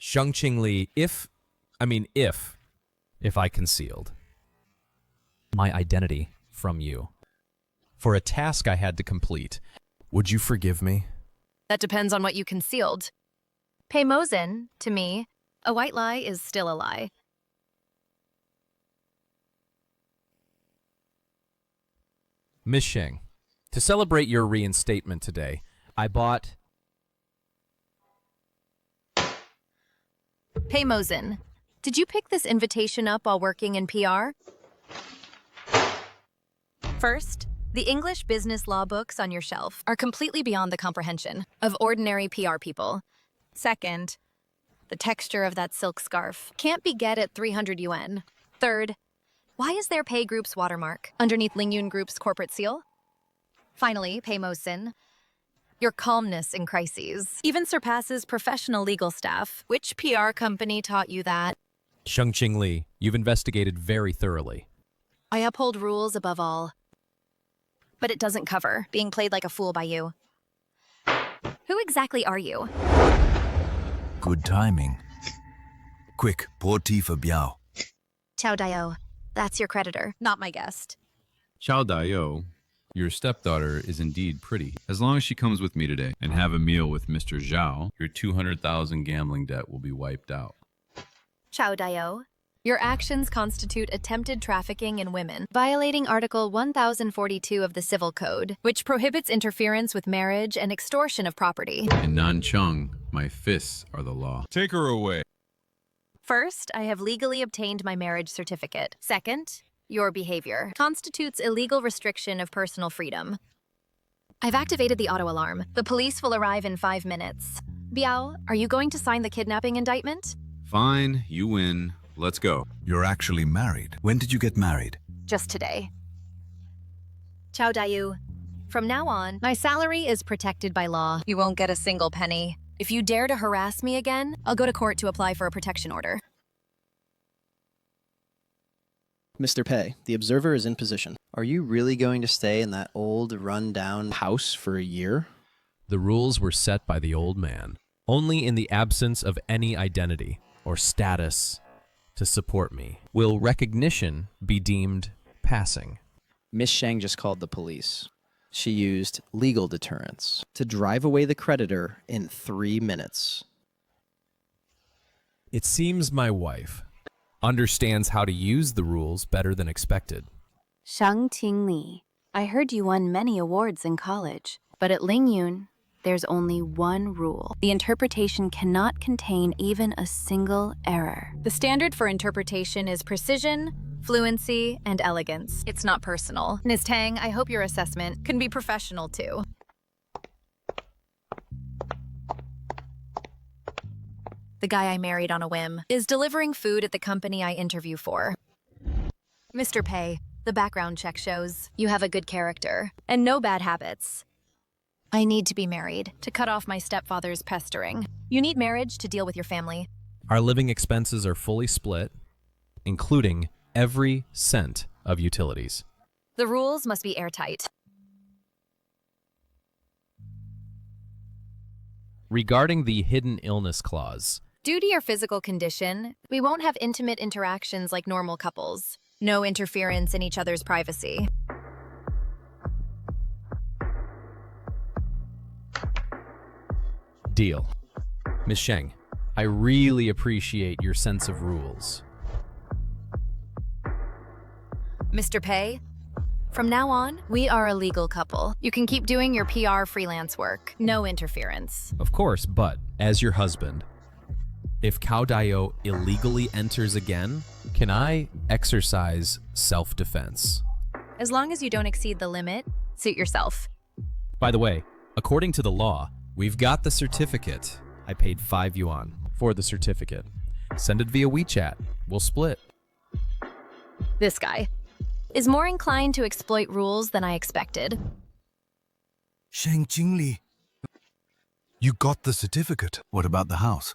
Sheng Qingli, if I concealed my identity from you for a task I had to complete, would you forgive me? That depends on what you concealed. Pei Mosen, to me, a white lie is still a lie. Miss Sheng, to celebrate your reinstatement today, I bought... Pei Mosen, did you pick this invitation up while working in PR? First, the English business law books on your shelf are completely beyond the comprehension of ordinary PR people. Second, the texture of that silk scarf can't be get at 300 yuan. Third, why is there Pei Group's watermark underneath Lingyun Group's corporate seal? Finally, Pei Mosen, your calmness in crises even surpasses professional legal staff. Which PR company taught you that? Sheng Qingli, you've investigated very thoroughly. I uphold rules above all. But it doesn't cover being played like a fool by you. Who exactly are you? Good timing. Quick, pour tea for Biao. Chao Dayo, that's your creditor, not my guest. Chao Dayo, your stepdaughter is indeed pretty. As long as she comes with me today and have a meal with Mr. Zhao, your 200,000 gambling debt will be wiped out. Chao Dayo, your actions constitute attempted trafficking in women, violating Article 1042 of the Civil Code, which prohibits interference with marriage and extortion of property. In Nanchang, my fists are the law. Take her away. First, I have legally obtained my marriage certificate. Second, your behavior constitutes illegal restriction of personal freedom. I've activated the auto alarm. The police will arrive in 5 minutes. Biao, are you going to sign the kidnapping indictment? Fine, you win. Let's go. You're actually married. When did you get married? Just today. Chao Dayu, from now on, my salary is protected by law. You won't get a single penny. If you dare to harass me again, I'll go to court to apply for a protection order. Mr. Pei, the observer is in position. Are you really going to stay in that old, run-down house for a year? The rules were set by the old man, only in the absence of any identity or status to support me. Will recognition be deemed passing? Miss Sheng just called the police. She used legal deterrence to drive away the creditor in 3 minutes. It seems my wife understands how to use the rules better than expected. Sheng Qingli, I heard you won many awards in college, but at Lingyun, there's only one rule. The interpretation cannot contain even a single error. The standard for interpretation is precision, fluency, and elegance. It's not personal. Ms. Tang, I hope your assessment can be professional too. The guy I married on a whim is delivering food at the company I interview for. Mr. Pei, the background check shows you have a good character and no bad habits. I need to be married to cut off my stepfather's pestering. You need marriage to deal with your family. Our living expenses are fully split, including every cent of utilities. The rules must be airtight. Regarding the hidden illness clause, Due to your physical condition, we won't have intimate interactions like normal couples. No interference in each other's privacy. deal. Miss Sheng, I really appreciate your sense of rules. Mr. Pei, from now on, we are a legal couple. You can keep doing your PR freelance work. No interference. Of course, but as your husband, if Cao Daio illegally enters again, can I exercise self-defense? As long as you don't exceed the limit, suit yourself. By the way, according to the law, we've got the certificate. I paid 5 yuan for the certificate. Send it via WeChat. We'll split. This guy is more inclined to exploit rules than I expected. Sheng Qingli. You got the certificate. What about the house?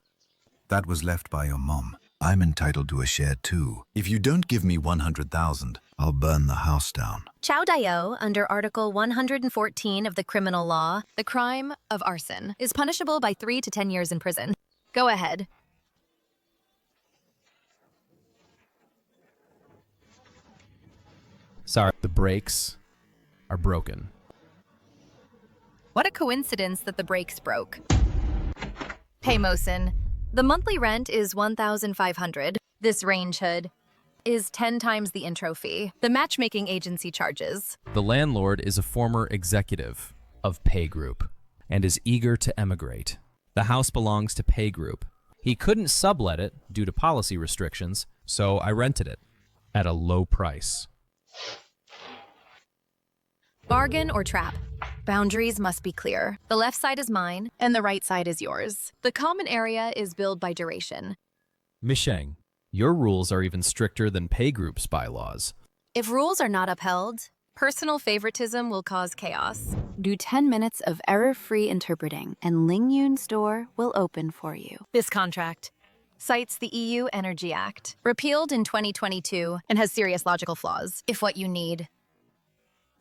That was left by your mom. I'm entitled to a share too. If you don't give me 100,000, I'll burn the house down. Chao Daio, under Article 114 of the criminal law, the crime of arson is punishable by 3 to 10 years in prison. Go ahead. Sorry, the brakes are broken. What a coincidence that the brakes broke. Pei Mosen, the monthly rent is 1,500. This range hood is 10 times the intro fee. The matchmaking agency charges. The landlord is a former executive of Pei Group and is eager to emigrate. The house belongs to Pei Group. He couldn't sublet it due to policy restrictions, so I rented it at a low price. Bargain or trap? Boundaries must be clear. The left side is mine, and the right side is yours. The common area is billed by duration. Miss Sheng, your rules are even stricter than Pei Group's bylaws. If rules are not upheld, personal favoritism will cause chaos. Do 10 minutes of error-free interpreting, and Ling Yun's store will open for you. This contract cites the EU Energy Act, repealed in 2022, and has serious logical flaws. If what you need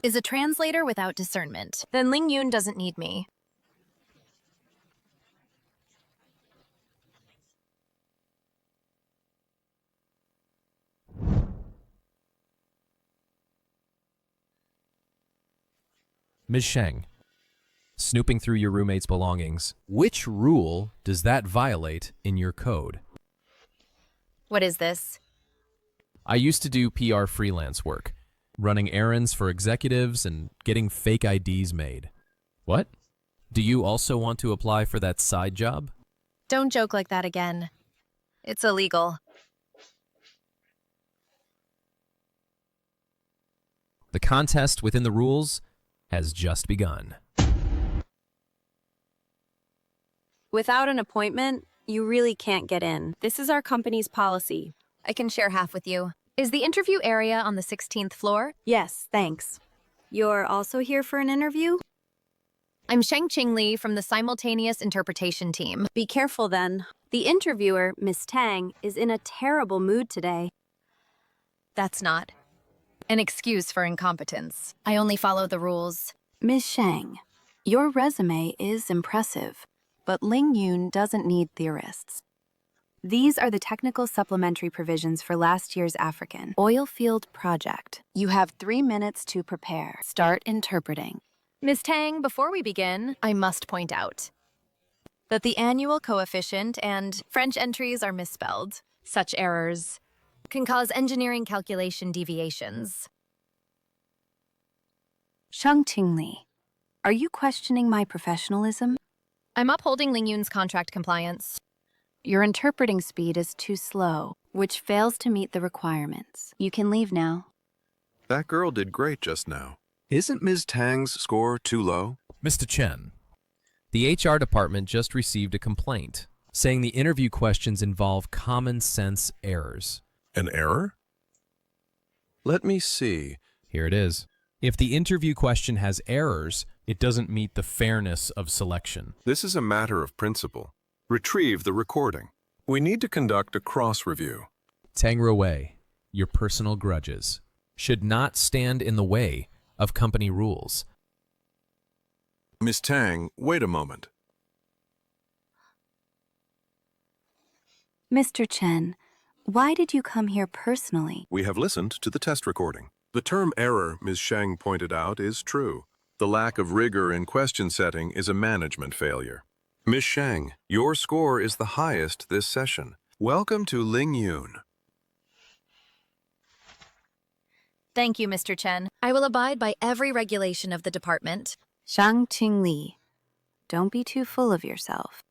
is a translator without discernment, then Ling Yun doesn't need me. Ms. Sheng, snooping through your roommate's belongings, which rule does that violate in your code? What is this? I used to do PR freelance work, running errands for executives and getting fake IDs made. What? Do you also want to apply for that side job? Don't joke like that again. It's illegal. The contest within the rules has just begun. Without an appointment, you really can't get in. This is our company's policy. I can share half with you. Is the interview area on the 16th floor? Yes, thanks. You're also here for an interview? I'm Sheng Qingli from the simultaneous interpretation team. Be careful then. The interviewer, Miss Tang, is in a terrible mood today. That's not an excuse for incompetence. I only follow the rules. Ms. Sheng, your resume is impressive, but Ling Yun doesn't need theorists. These are the technical supplementary provisions for last year's African oil field project. You have 3 minutes to prepare. Start interpreting. Ms. Tang, before we begin, I must point out that the annual coefficient and French entries are misspelled. Such errors can cause engineering calculation deviations. Sheng Qingli, are you questioning my professionalism? I'm upholding Ling Yun's contract compliance. Your interpreting speed is too slow, which fails to meet the requirements. You can leave now. That girl did great just now. Isn't Ms. Tang's score too low? Mr. Chen, the HR department just received a complaint saying the interview questions involve common sense errors. An error? Let me see. Here it is. If the interview question has errors, it doesn't meet the fairness of selection. This is a matter of principle. Retrieve the recording. We need to conduct a cross-review. Tang Wei, your personal grudges should not stand in the way of company rules. Miss Tang, wait a moment. Mr. Chen, why did you come here personally? We have listened to the test recording. The term error Ms. Sheng pointed out is true. The lack of rigor in question setting is a management failure. Ms. Sheng, your score is the highest this session. Welcome to Ling Yun. Thank you, Mr. Chen. I will abide by every regulation of the department. Sheng Qingli, don't be too full of yourself.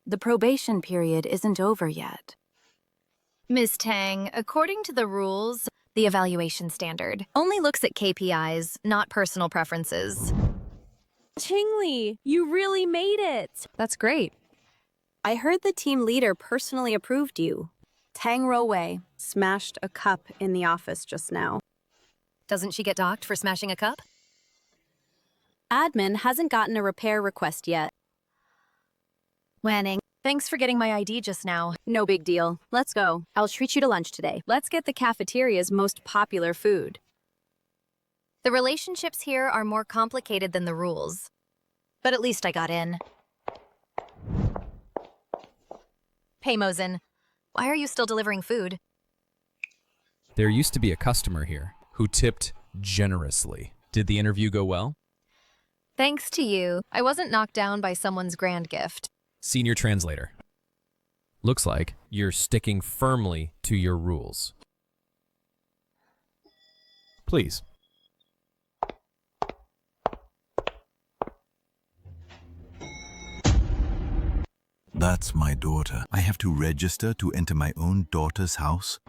The probation period isn't over yet. Ms. Tang, according to the rules, the evaluation standard only looks at KPIs, not personal preferences. Qingli, you really made it! That's great. I heard the team leader personally approved you. Tang Wei smashed a cup in the office just now. Doesn't she get docked for smashing a cup? Admin hasn't gotten a repair request yet. Wanning, thanks for getting my ID just now. No big deal. Let's go. I'll treat you to lunch today. Let's get the cafeteria's most popular food. The relationships here are more complicated than the rules. But at least I got in. Pei Mosen, why are you still delivering food? There used to be a customer here who tipped generously. Did the interview go well? Thanks to you, I wasn't knocked down by someone's grand gift. Senior translator. Looks like you're sticking firmly to your rules. Please. That's my daughter. I have to register to enter my own daughter's house?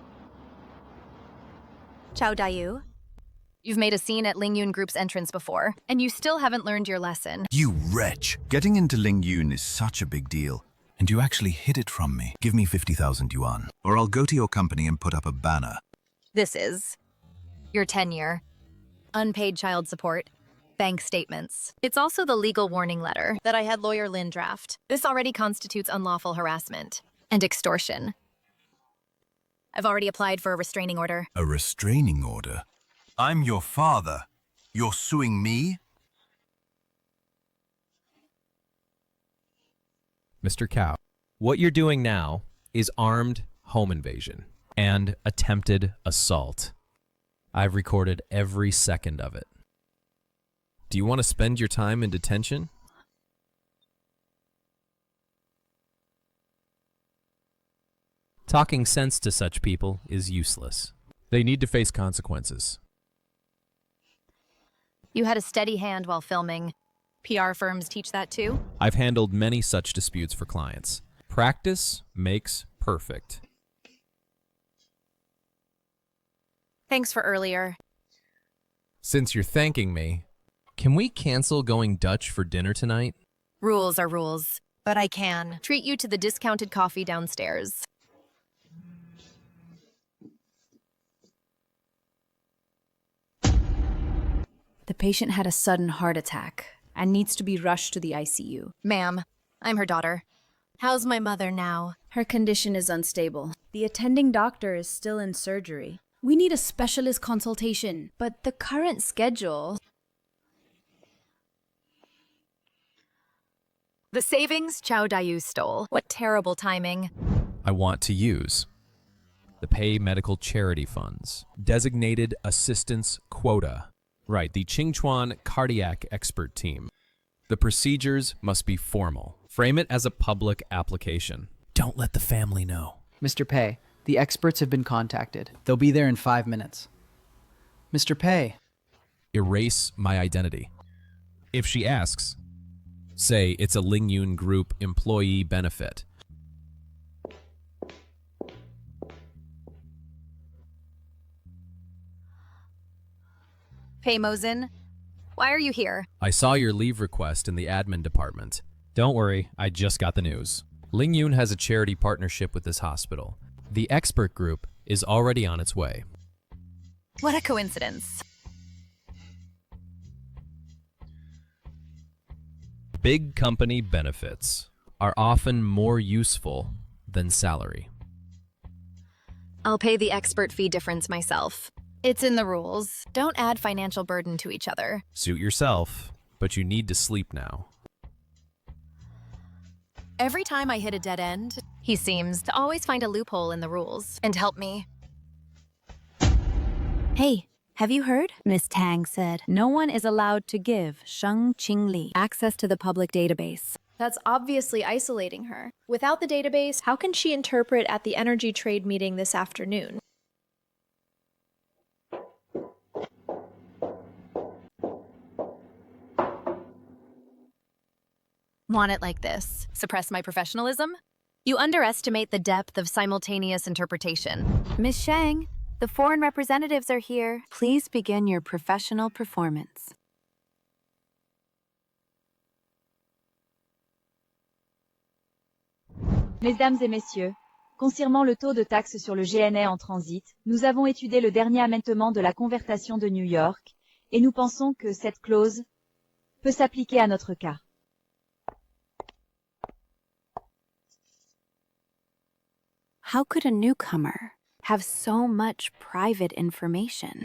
Chao Dayu. You've made a scene at Lingyun Group's entrance before, and you still haven't learned your lesson. You wretch! Getting into Lingyun is such a big deal. And you actually hid it from me. Give me 50,000 yuan, or I'll go to your company and put up a banner. This is your tenure, unpaid child support, bank statements. It's also the legal warning letter that I had lawyer Lin draft. This already constitutes unlawful harassment and extortion. I've already applied for a restraining order. A restraining order? I'm your father. You're suing me? Mr. Cao, what you're doing now is armed home invasion and attempted assault. I've recorded every second of it. Do you want to spend your time in detention? Talking sense to such people is useless. They need to face consequences. You had a steady hand while filming. PR firms teach that too? I've handled many such disputes for clients. Practice makes perfect. Thanks for earlier. Since you're thanking me, can we cancel going Dutch for dinner tonight? Rules are rules, but I can treat you to the discounted coffee downstairs. The patient had a sudden heart attack and needs to be rushed to the ICU. Ma'am, I'm her daughter. How's my mother now? Her condition is unstable. The attending doctor is still in surgery. We need a specialist consultation, but the current schedule... The savings Chao Dayu stole. What terrible timing. I want to use the Pei Medical Charity Funds, designated assistance quota. Right, the Qingchuan cardiac expert team. The procedures must be formal. Frame it as a public application. Don't let the family know. Mr. Pei, the experts have been contacted. They'll be there in 5 minutes. Mr. Pei. Erase my identity. If she asks, say it's a Lingyun Group employee benefit. Pei Mosen, why are you here? I saw your leave request in the admin department. Don't worry, I just got the news. Lingyun has a charity partnership with this hospital. The expert group is already on its way. What a coincidence. Big company benefits are often more useful than salary. I'll pay the expert fee difference myself. It's in the rules. Don't add financial burden to each other. Suit yourself, but you need to sleep now. Every time I hit a dead end, he seems to always find a loophole in the rules and help me. Hey, have you heard? Miss Tang said no one is allowed to give Sheng Qingli access to the public database. That's obviously isolating her. Without the database, how can she interpret at the energy trade meeting this afternoon? Want it like this? Suppress my professionalism? You underestimate the depth of simultaneous interpretation. Miss Sheng, the foreign representatives are here. Please begin your professional performance. Mesdames et messieurs, concernant le taux de taxe sur le GNA en transit, nous avons étudié le dernier amendement de la convertation de New York et nous pensons que cette clause peut s'appliquer à notre cas. How could a newcomer have so much private information?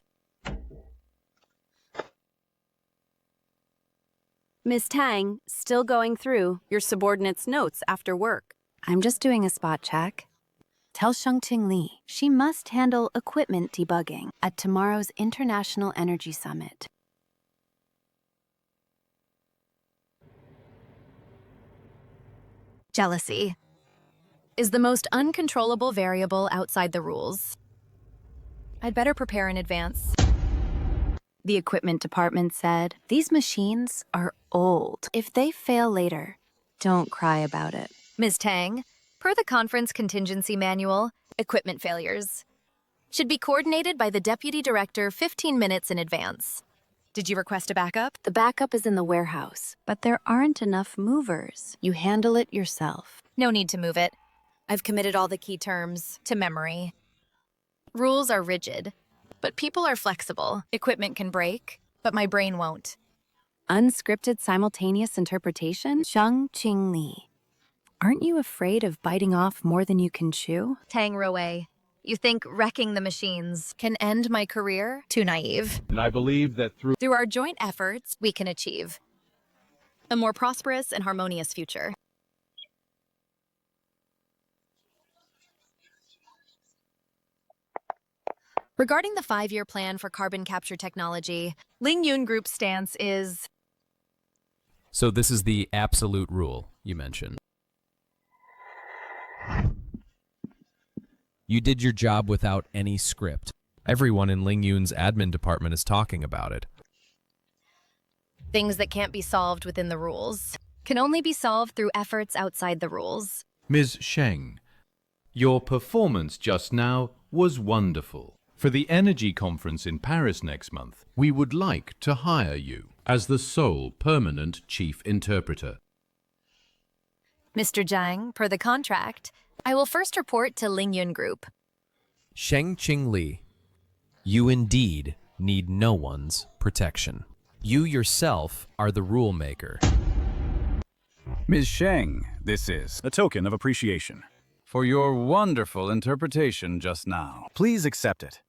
Miss Tang, still going through your subordinate's notes after work. I'm just doing a spot check. Tell Sheng Qingli she must handle equipment debugging at tomorrow's International Energy Summit. Jealousy is the most uncontrollable variable outside the rules. I'd better prepare in advance. The equipment department said, these machines are old. If they fail later, don't cry about it. Ms. Tang, per the conference contingency manual, equipment failures should be coordinated by the deputy director 15 minutes in advance. Did you request a backup? The backup is in the warehouse, but there aren't enough movers. You handle it yourself. No need to move it. I've committed all the key terms to memory. Rules are rigid, but people are flexible. Equipment can break, but my brain won't. Unscripted simultaneous interpretation? Sheng Qingli. Aren't you afraid of biting off more than you can chew? Tang Roe, you think wrecking the machines can end my career? Too naive. And I believe that through Our joint efforts, we can achieve a more prosperous and harmonious future. Regarding the 5-year plan for carbon capture technology, Ling Yun Group's stance is... So this is the absolute rule you mentioned. You did your job without any script. Everyone in Ling Yun's admin department is talking about it. Things that can't be solved within the rules can only be solved through efforts outside the rules. Ms. Sheng, your performance just now was wonderful. For the Energy Conference in Paris next month, we would like to hire you as the sole permanent chief interpreter. Mr. Zhang, per the contract, I will first report to Ling Yun Group. Sheng Qingli, you indeed need no one's protection. You yourself are the rule maker. Ms. Sheng, this is a token of appreciation for your wonderful interpretation just now. Please accept it.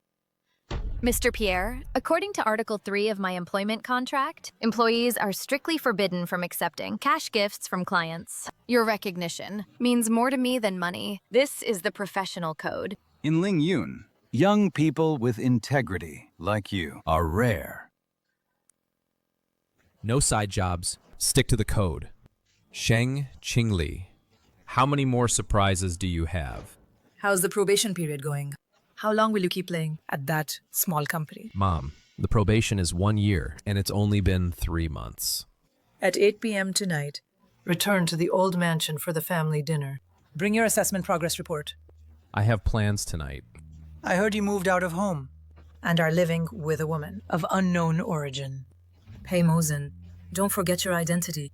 Mr. Pierre, according to Article 3 of my employment contract, employees are strictly forbidden from accepting cash gifts from clients. Your recognition means more to me than money. This is the professional code. In Ling Yun, young people with integrity like you are rare. No side jobs. Stick to the code. Sheng Qingli, how many more surprises do you have? How's the probation period going? How long will you keep playing at that small company? Mom, the probation is 1 year, and it's only been 3 months. At 8 p.m. tonight, return to the old mansion for the family dinner. Bring your assessment progress report. I have plans tonight. I heard you moved out of home and are living with a woman of unknown origin. Pei Mosen, don't forget your identity.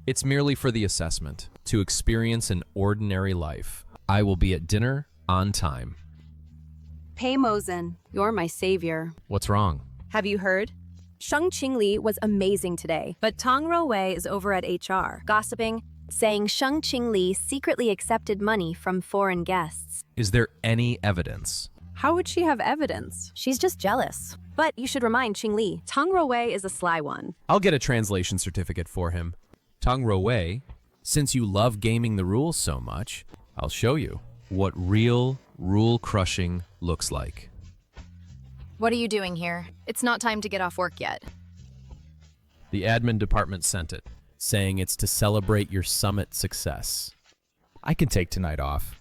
It's merely for the assessment, to experience an ordinary life. I will be at dinner on time. Pei Mosen, you're my savior. What's wrong? Have you heard? Sheng Qingli was amazing today, but Tang Roe is over at HR, gossiping, saying Sheng Qingli secretly accepted money from foreign guests. Is there any evidence? How would she have evidence? She's just jealous. But you should remind Qingli, Tang Roe is a sly one. I'll get a translation certificate for him. Tang Roe, since you love gaming the rules so much, I'll show you what real rule crushing looks like. What are you doing here? It's not time to get off work yet. The admin department sent it, saying it's to celebrate your summit success. I can take tonight off.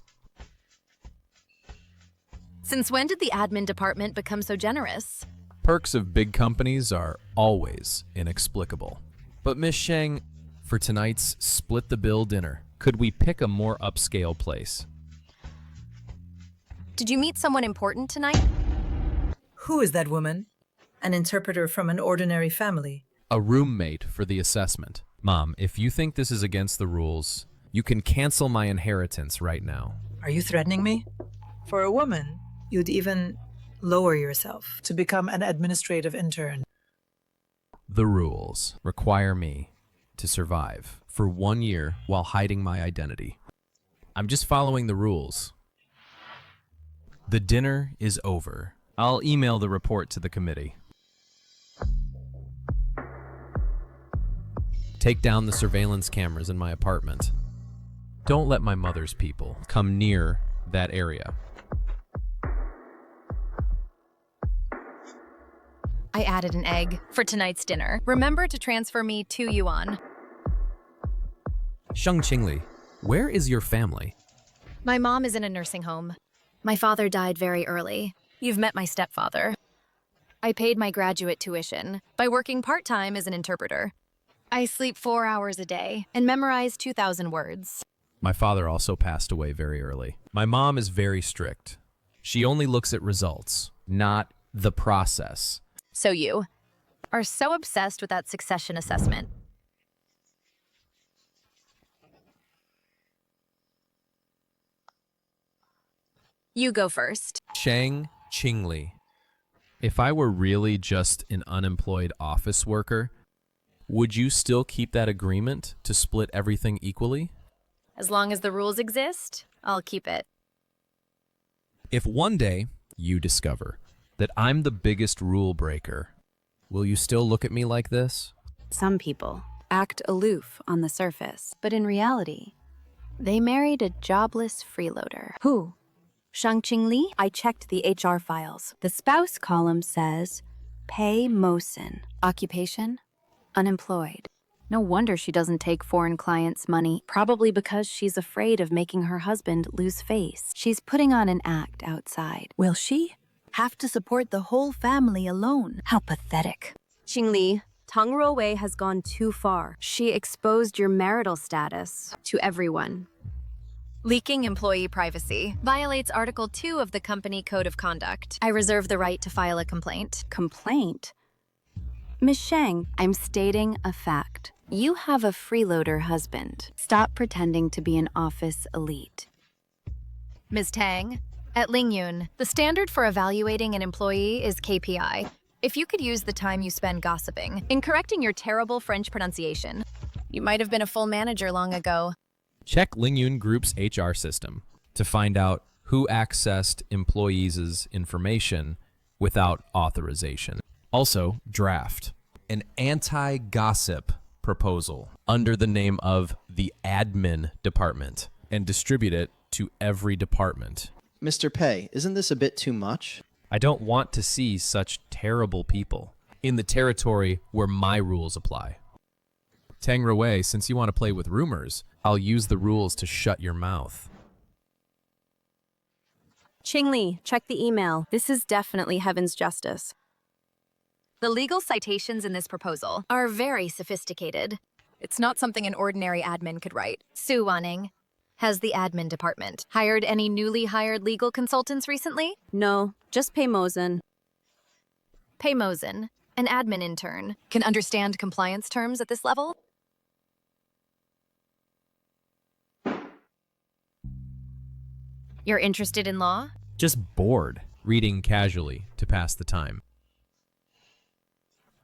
Since when did the admin department become so generous? Perks of big companies are always inexplicable. But Miss Sheng, for tonight's split the bill dinner, could we pick a more upscale place? Did you meet someone important tonight? Who is that woman? An interpreter from an ordinary family. A roommate for the assessment. Mom, if you think this is against the rules, you can cancel my inheritance right now. Are you threatening me? For a woman, you'd even lower yourself to become an administrative intern. The rules require me to survive for 1 year while hiding my identity. I'm just following the rules. The dinner is over. I'll email the report to the committee. Take down the surveillance cameras in my apartment. Don't let my mother's people come near that area. I added an egg for tonight's dinner. Remember to transfer me 2 yuan. Sheng Qingli, where is your family? My mom is in a nursing home. My father died very early. You've met my stepfather. I paid my graduate tuition by working part-time as an interpreter. I sleep 4 hours a day and memorize 2,000 words. My father also passed away very early. My mom is very strict. She only looks at results, not the process. So you are so obsessed with that succession assessment. You go first. Sheng Qingli. If I were really just an unemployed office worker, would you still keep that agreement to split everything equally? As long as the rules exist, I'll keep it. If one day you discover that I'm the biggest rule breaker, will you still look at me like this? Some people act aloof on the surface, but in reality, they married a jobless freeloader. Who? Sheng Qingli? I checked the HR files. The spouse column says Pei Mosen. Occupation? Unemployed. No wonder she doesn't take foreign clients' money, probably because she's afraid of making her husband lose face. She's putting on an act outside. Will she have to support the whole family alone? How pathetic. Qingli, Tang Ruowei has gone too far. She exposed your marital status to everyone. Leaking employee privacy violates Article 2 of the Company Code of Conduct. I reserve the right to file a complaint. Complaint? Ms. Sheng, I'm stating a fact. You have a freeloader husband. Stop pretending to be an office elite. Ms. Tang, at Lingyun, the standard for evaluating an employee is KPI. If you could use the time you spend gossiping in correcting your terrible French pronunciation, you might have been a full manager long ago. Check Lingyun Group's HR system to find out who accessed employees' information without authorization. Also, draft an anti-gossip proposal under the name of the admin department and distribute it to every department. Mr. Pei, isn't this a bit too much? I don't want to see such terrible people in the territory where my rules apply. Tang Ruowei, since you want to play with rumors, I'll use the rules to shut your mouth. Qingli, check the email. This is definitely heaven's justice. The legal citations in this proposal are very sophisticated. It's not something an ordinary admin could write. Su Wanning, has the admin department hired any newly hired legal consultants recently? No, just Pei Mosen. Pei Mosen, an admin intern, can understand compliance terms at this level? You're interested in law? Just bored, reading casually to pass the time.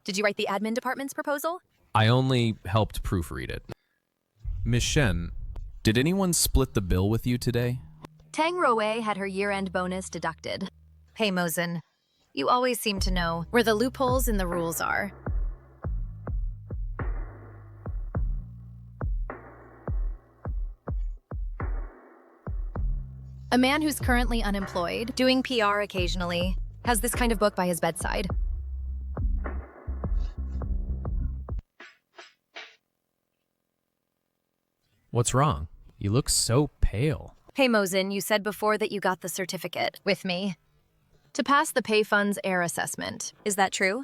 Did you write the admin department's proposal? I only helped proofread it. Miss Shen, did anyone split the bill with you today? Tang Ruowei had her year-end bonus deducted. Pei Mosen, you always seem to know where the loopholes in the rules are. A man who's currently unemployed, doing PR occasionally, has this kind of book by his bedside. What's wrong? You look so pale. Pei Mosen, you said before that you got the certificate with me to pass the Pei Fund's heir assessment. Is that true?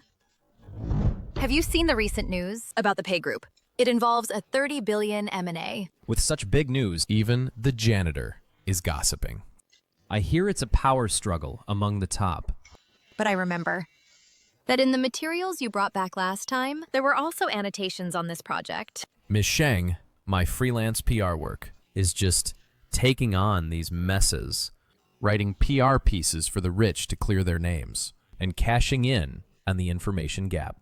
Have you seen the recent news about the Pei Group? It involves a 30 billion M&A. With such big news, even the janitor is gossiping. I hear it's a power struggle among the top. But I remember that in the materials you brought back last time, there were also annotations on this project. Ms. Sheng, my freelance PR work, is just taking on these messes, writing PR pieces for the rich to clear their names, and cashing in on the information gap.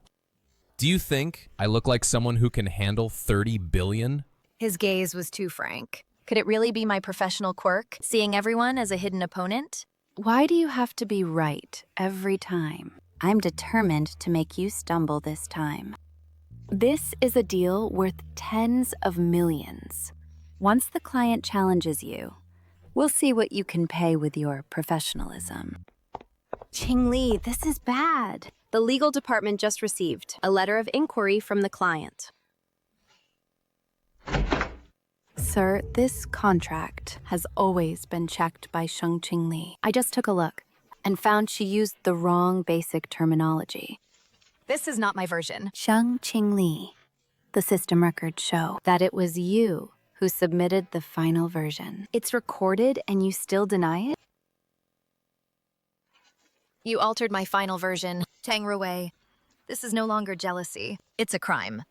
Do you think I look like someone who can handle 30 billion? His gaze was too frank. Could it really be my professional quirk, seeing everyone as a hidden opponent? Why do you have to be right every time? I'm determined to make you stumble this time. This is a deal worth tens of millions. Once the client challenges you, We'll see what you can pay with your professionalism. Qingli, this is bad. The legal department just received a letter of inquiry from the client. Sir, this contract has always been checked by Sheng Qingli. I just took a look and found she used the wrong basic terminology. This is not my version. Sheng Qingli. The system records show that it was you who submitted the final version. It's recorded and you still deny it? You altered my final version. Tang Ruwei. This is no longer jealousy. It's a crime.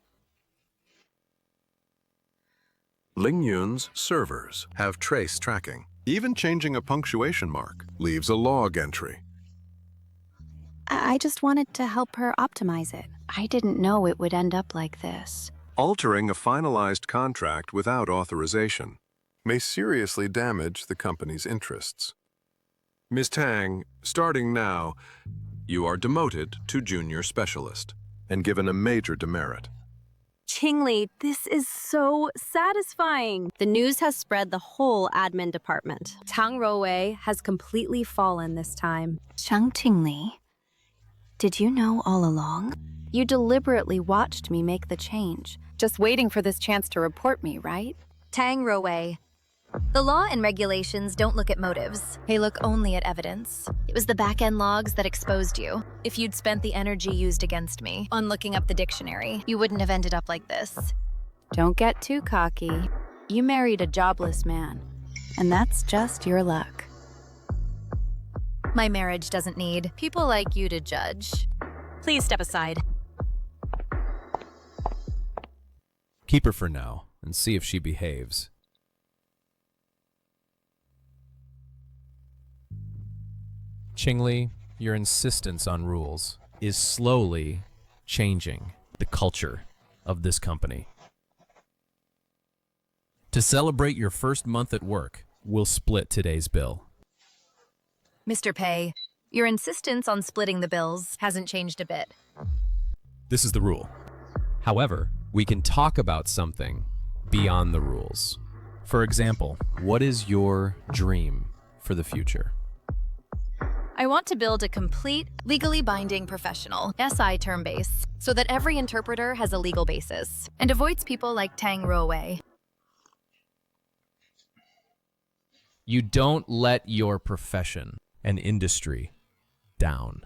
Ling Yun's servers have trace tracking. Even changing a punctuation mark leaves a log entry. I just wanted to help her optimize it. I didn't know it would end up like this. Altering a finalized contract without authorization may seriously damage the company's interests. Ms. Tang, starting now, you are demoted to junior specialist and given a major demerit. Qingli, this is so satisfying. The news has spread the whole admin department. Tang Ruwei has completely fallen this time. Sheng Qingli, did you know all along? You deliberately watched me make the change, just waiting for this chance to report me, right? Tang Ruwei. The law and regulations don't look at motives. They look only at evidence. It was the back-end logs that exposed you. If you'd spent the energy used against me on looking up the dictionary, you wouldn't have ended up like this. Don't get too cocky. You married a jobless man, and that's just your luck. My marriage doesn't need people like you to judge. Please step aside. Keep her for now and see if she behaves. Qingli, your insistence on rules is slowly changing the culture of this company. To celebrate your first month at work, we'll split today's bill. Mr. Pei, your insistence on splitting the bills hasn't changed a bit. This is the rule. However, we can talk about something beyond the rules. For example, what is your dream for the future? I want to build a complete, legally binding professional, SI term base, so that every interpreter has a legal basis and avoids people like Tang Ruwei. You don't let your profession and industry down.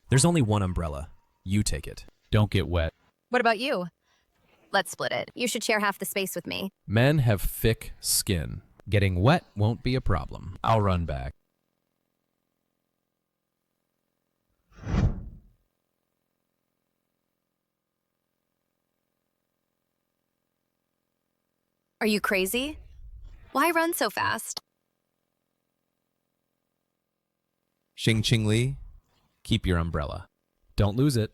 There's only one umbrella. You take it. Don't get wet. What about you? Let's split it. You should share half the space with me. Men have thick skin. Getting wet won't be a problem. I'll run back. Are you crazy? Why run so fast? Sheng Qingli, keep your umbrella. Don't lose it.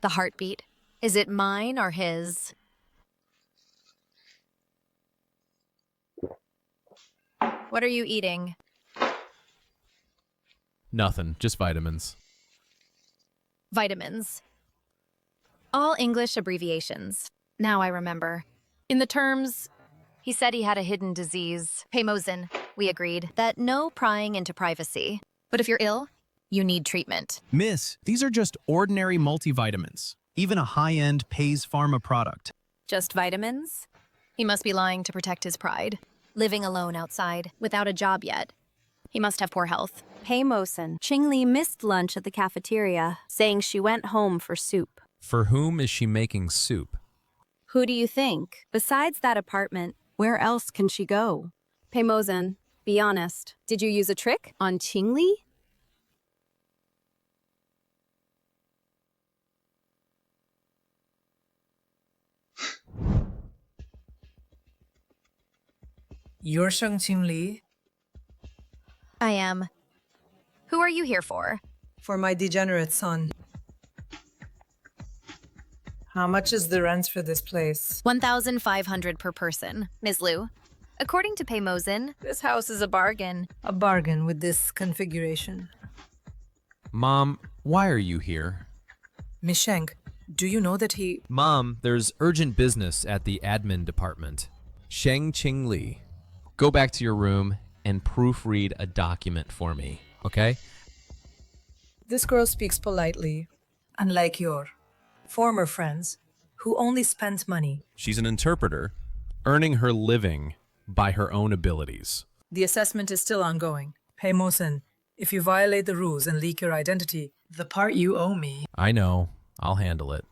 The heartbeat. Is it mine or his? What are you eating? Nothing, just vitamins. Vitamins. All English abbreviations. Now I remember. In the terms, he said he had a hidden disease. Pei Mosen, we agreed that no prying into privacy. But if you're ill, you need treatment. Miss, these are just ordinary multivitamins. Even a high-end Pei's Pharma product. Just vitamins? He must be lying to protect his pride. Living alone outside, without a job yet. He must have poor health. Pei Mosen. Qingli missed lunch at the cafeteria, saying she went home for soup. For whom is she making soup? Who do you think? Besides that apartment, where else can she go? Pei Mosen, be honest. Did you use a trick on Qingli? You're Sheng Qingli? I am. Who are you here for? For my degenerate son. How much is the rent for this place? 1,500 per person, Ms. Liu. According to Pei Mosen, this house is a bargain. A bargain with this configuration. Mom, why are you here? Miss Sheng, Do you know that he... Mom, there's urgent business at the admin department. Sheng Qingli, go back to your room and proofread a document for me, okay? This girl speaks politely, unlike your former friends who only spent money. She's an interpreter, earning her living by her own abilities. The assessment is still ongoing. Pei Mosen, if you violate the rules and leak your identity, the part you owe me... I know. I'll handle it.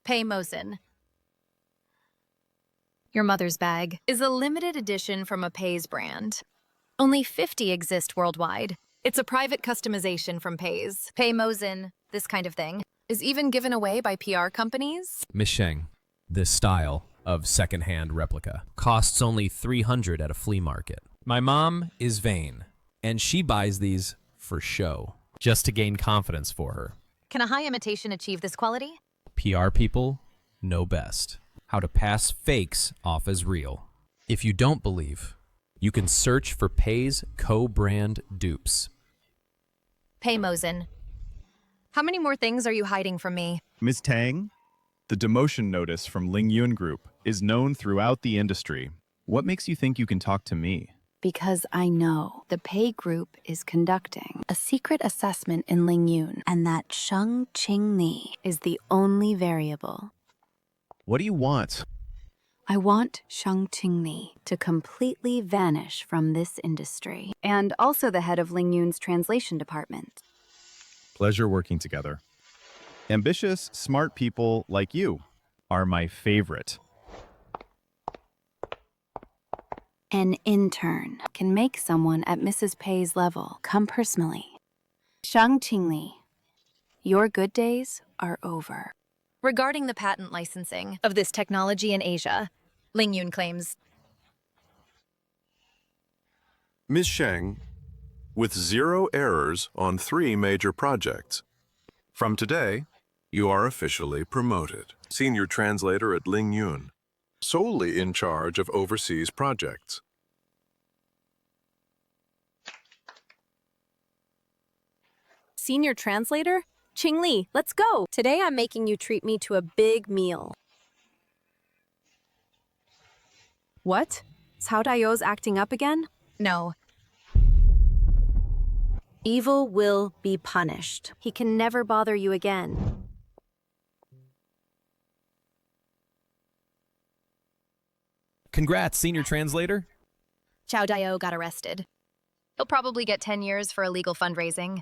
Pei Mosen. Your mother's bag is a limited edition from a Pei's brand. Only 50 exist worldwide. It's a private customization from Pei's. Pei Mosen, this kind of thing, is even given away by PR companies. Miss Sheng, this style of second-hand replica costs only $300 at a flea market. My mom is vain, and she buys these for show, just to gain confidence for her. Can a high imitation achieve this quality? PR people know best how to pass fakes off as real. If you don't believe, you can search for Pei's co-brand dupes. Pei Mosen. How many more things are you hiding from me? Ms. Tang, the demotion notice from Lingyun Group is known throughout the industry. What makes you think you can talk to me? Because I know the Pei Group is conducting a secret assessment in Lingyun, and that Sheng Qingli is the only variable. What do you want? I want Sheng Qingli to completely vanish from this industry, and also the head of Lingyun's translation department. Pleasure working together. Ambitious, smart people like you are my favorite. An intern can make someone at Mrs. Pei's level come personally. Sheng Qingli, your good days are over. Regarding the patent licensing of this technology in Asia, Lingyun claims. Ms. Sheng, with 0 errors on 3 major projects. From today, you are officially promoted. Senior translator at Lingyun, solely in charge of overseas projects. Senior translator? Qingli, let's go! Today I'm making you treat me to a big meal. What? Cao Daio's acting up again? No. Evil will be punished. He can never bother you again. Congrats, senior translator. Cao Daio got arrested. He'll probably get 10 years for illegal fundraising.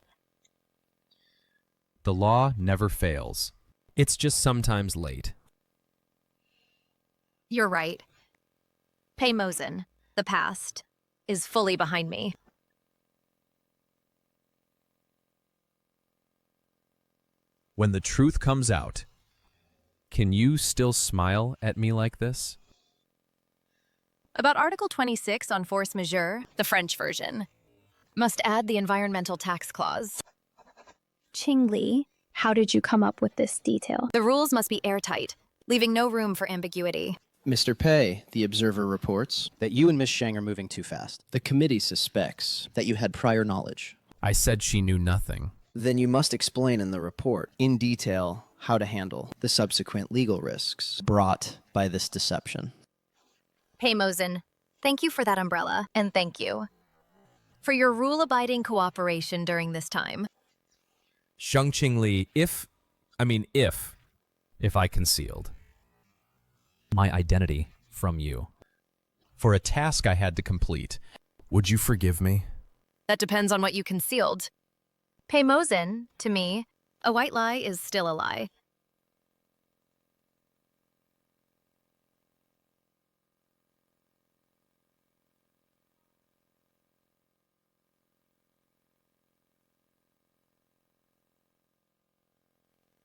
The law never fails. It's just sometimes late. You're right. Pei Mosen, the past, is fully behind me. When the truth comes out, can you still smile at me like this? About Article 26 on force majeure, the French version, must add the environmental tax clause. Qingli, how did you come up with this detail? The rules must be airtight, leaving no room for ambiguity. Mr. Pei, the observer reports that you and Miss Sheng are moving too fast. The committee suspects that you had prior knowledge. I said she knew nothing. Then you must explain in the report, in detail, how to handle the subsequent legal risks brought by this deception. Pei Mosen, thank you for that umbrella, and thank you for your rule-abiding cooperation during this time. Sheng Qingli, if I concealed my identity from you for a task I had to complete, would you forgive me? That depends on what you concealed. Pei Mosen, to me, a white lie is still a lie.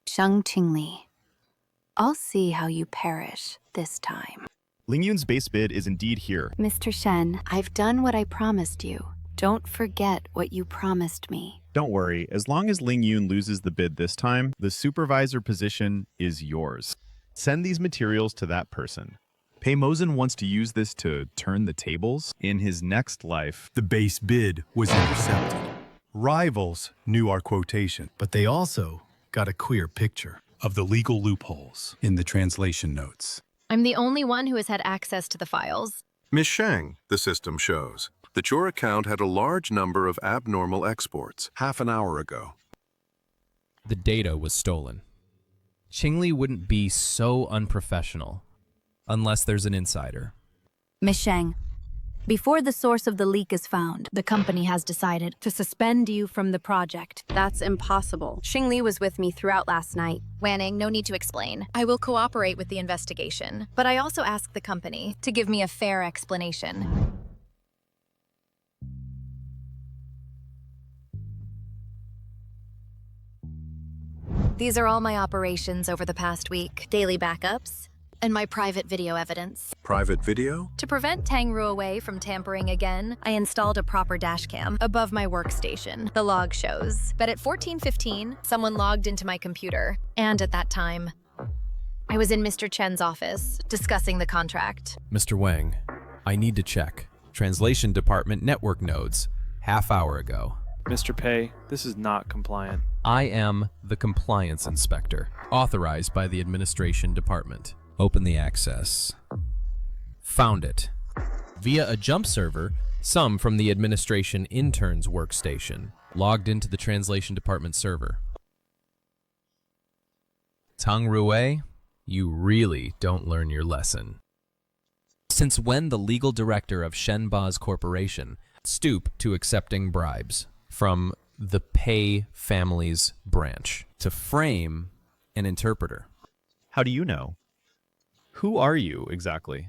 Sheng Qingli, I'll see how you perish this time. Lingyun's base bid is indeed here. Mr. Shen, I've done what I promised you. Don't forget what you promised me. Don't worry, as long as Lingyun loses the bid this time, the supervisor position is yours. Send these materials to that person. Pei Mosen wants to use this to turn the tables in his next life. The base bid was intercepted. Rivals knew our quotation, but they also got a clear picture of the legal loopholes in the translation notes. I'm the only one who has had access to the files. Miss Sheng, the system shows that your account had a large number of abnormal exports half an hour ago. The data was stolen. Qingli wouldn't be so unprofessional unless there's an insider. Miss Sheng, before the source of the leak is found, The company has decided to suspend you from the project. That's impossible. Qingli was with me throughout last night. Wanning, no need to explain. I will cooperate with the investigation, but I also ask the company to give me a fair explanation. These are all my operations over the past week, daily backups, and my private video evidence. Private video? To prevent Tang Ruowei from tampering again, I installed a proper dashcam above my workstation. The log shows. But at 14:15, someone logged into my computer. And at that time, I was in Mr. Chen's office, discussing the contract. Mr. Wang, I need to check. Translation Department network nodes, half hour ago. Mr. Pei, this is not compliant. I am the compliance inspector, authorized by the administration department. Open the access. Found it. Via a jump server, some from the administration intern's workstation logged into the translation department server. Tang Ruowei, you really don't learn your lesson. Since when the legal director of Shenba's corporation stooped to accepting bribes from the Pei family's branch to frame an interpreter? How do you know? Who are you exactly?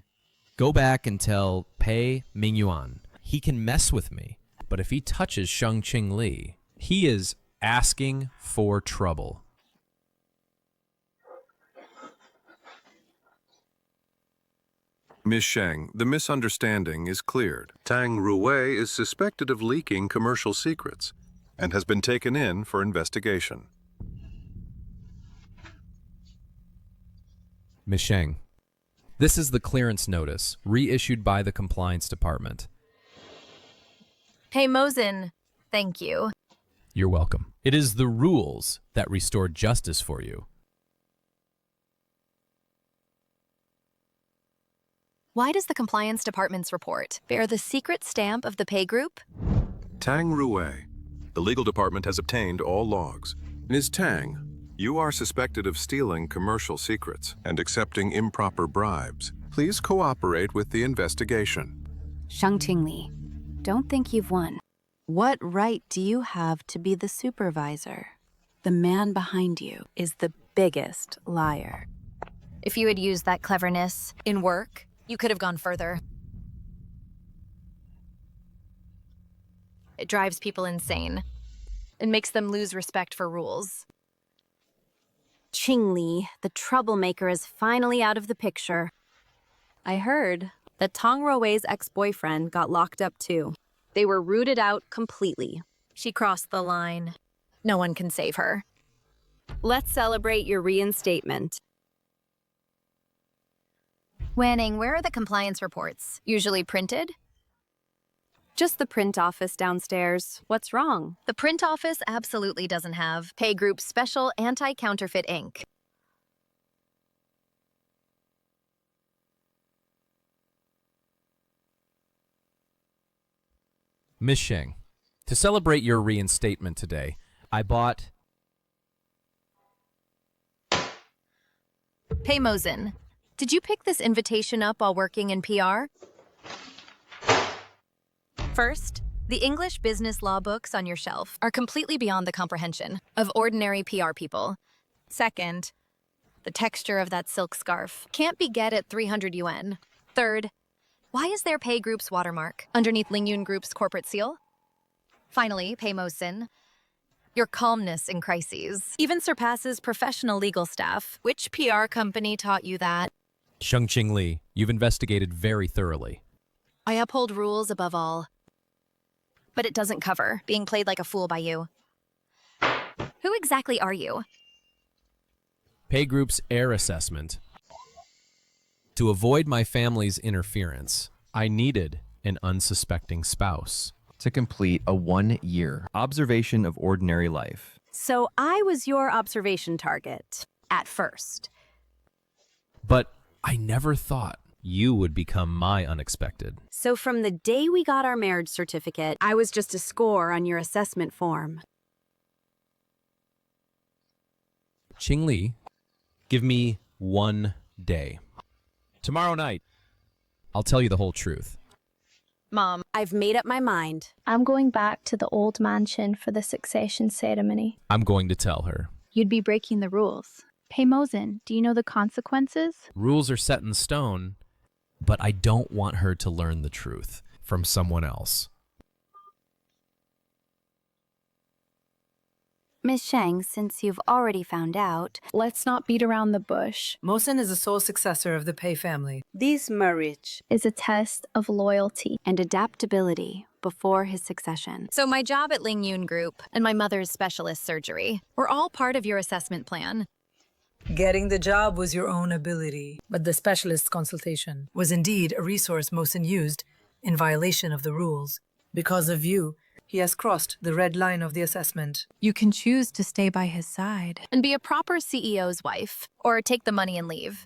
Go back and tell Pei Mingyuan he can mess with me, but if he touches Sheng Qingli, he is asking for trouble. Miss Sheng, the misunderstanding is cleared. Tang Ruowei is suspected of leaking commercial secrets and has been taken in for investigation. Miss Sheng, this is the clearance notice reissued by the compliance department. Pei Mosen, thank you. You're welcome. It is the rules that restore justice for you. Why does the compliance department's report bear the secret stamp of the Pei Group? Tang Ruowei, the legal department has obtained all logs. Ms. Tang, you are suspected of stealing commercial secrets and accepting improper bribes. Please cooperate with the investigation. Sheng Qingli, don't think you've won. What right do you have to be the supervisor? The man behind you is the biggest liar. If you had used that cleverness in work, you could have gone further. It drives people insane. It makes them lose respect for rules. Qingli, the troublemaker, is finally out of the picture. I heard that Tang Ruowei's ex-boyfriend got locked up too. They were rooted out completely. She crossed the line. No one can save her. Let's celebrate your reinstatement. Wanning, where are the compliance reports? Usually printed? Just the print office downstairs. What's wrong? The print office absolutely doesn't have Pei Group's special anti-counterfeit ink. Miss Sheng, to celebrate your reinstatement today, I bought... Pei Mosen, did you pick this invitation up while working in PR? First, the English business law books on your shelf are completely beyond the comprehension of ordinary PR people. Second, the texture of that silk scarf can't be get at 300 yuan. Third, why is there Pei Group's watermark underneath Lingyun Group's corporate seal? Finally, Pei Mosen, your calmness in crises even surpasses professional legal staff. Which PR company taught you that? Sheng Qingli, you've investigated very thoroughly. I uphold rules above all. But it doesn't cover being played like a fool by you. Who exactly are you? Pei Group's heir assessment. To avoid my family's interference, I needed an unsuspecting spouse. to complete a 1-year observation of ordinary life. So I was your observation target at first. But I never thought you would become my unexpected. So from the day we got our marriage certificate, I was just a score on your assessment form. Qingli, give me 1 day. Tomorrow night, I'll tell you the whole truth. Mom, I've made up my mind. I'm going back to the old mansion for the succession ceremony. I'm going to tell her. You'd be breaking the rules. Pei Mosen, do you know the consequences? Rules are set in stone, but I don't want her to learn the truth from someone else. Miss Sheng, since you've already found out, let's not beat around the bush. Mosen is the sole successor of the Pei family. This marriage is a test of loyalty and adaptability before his succession. So my job at Lingyun Group and my mother's specialist surgery were all part of your assessment plan. Getting the job was your own ability, but the specialist's consultation was indeed a resource Mosen used in violation of the rules. Because of you, he has crossed the red line of the assessment. You can choose to stay by his side and be a proper CEO's wife, or take the money and leave.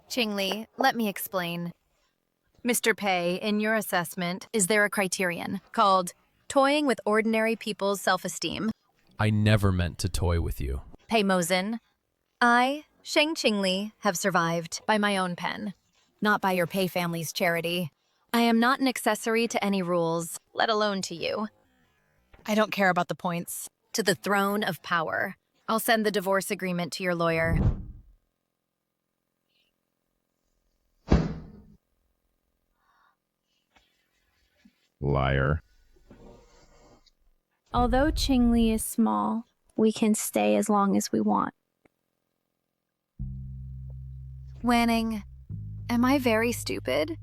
Qingli, let me explain. Mr. Pei, in your assessment, is there a criterion called toying with ordinary people's self-esteem? I never meant to toy with you. Pei Mosen, I, Sheng Qingli, have survived by my own pen, not by your Pei family's charity. I am not an accessory to any rules, let alone to you. I don't care about the points. To the throne of power. I'll send the divorce agreement to your lawyer. Liar. Although Qingli is small, we can stay as long as we want. Wanning, am I very stupid?